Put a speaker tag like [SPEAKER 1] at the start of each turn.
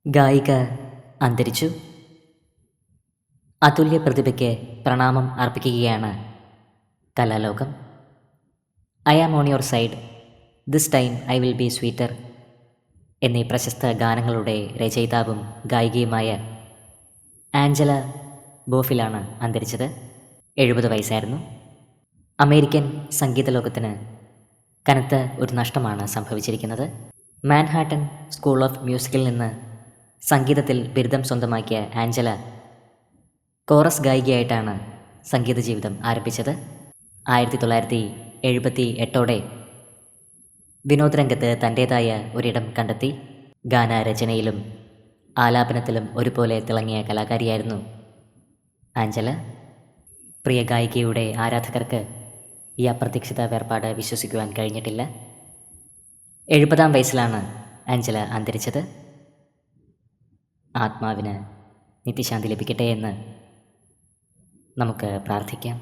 [SPEAKER 1] ഗായിക അന്തരിച്ചു. അതുല്യ പ്രതിഭയ്ക്ക് പ്രണാമം അർപ്പിക്കുകയാണ് കലാലോകം. I am on your side, this time I will be sweeter എന്നീ പ്രശസ്ത ഗാനങ്ങളുടെ രചയിതാവും ഗായികയുമായ ആഞ്ചല ബോഫിലാണ് അന്തരിച്ചത്. 70 വയസ്സായിരുന്നു. അമേരിക്കൻ സംഗീത ലോകത്തിന് കനത്ത ഒരു നഷ്ടമാണ് സംഭവിച്ചിരിക്കുന്നത്. മാൻഹാട്ടൻ സ്കൂൾ ഓഫ് മ്യൂസിക്കിൽ നിന്ന് സംഗീതത്തിൽ ബിരുദം സ്വന്തമാക്കിയ ആഞ്ചല കോറസ് ഗായികയായിട്ടാണ് സംഗീത ജീവിതം ആരംഭിച്ചത്. 1978 വിനോദരംഗത്ത് തൻ്റേതായ ഒരിടം കണ്ടെത്തി. ഗാനരചനയിലും ആലാപനത്തിലും ഒരുപോലെ തിളങ്ങിയ കലാകാരിയായിരുന്നു ആഞ്ചല. പ്രിയ ഗായികയുടെ ആരാധകർക്ക് ഈ അപ്രതീക്ഷിത വേർപാട് വിശ്വസിക്കുവാൻ കഴിഞ്ഞിട്ടില്ല. 70 വയസ്സിലാണ് ആഞ്ചല അന്തരിച്ചത്. ആത്മാവിന് നിത്യശാന്തി ലഭിക്കട്ടെ എന്ന് നമുക്ക് പ്രാർത്ഥിക്കാം.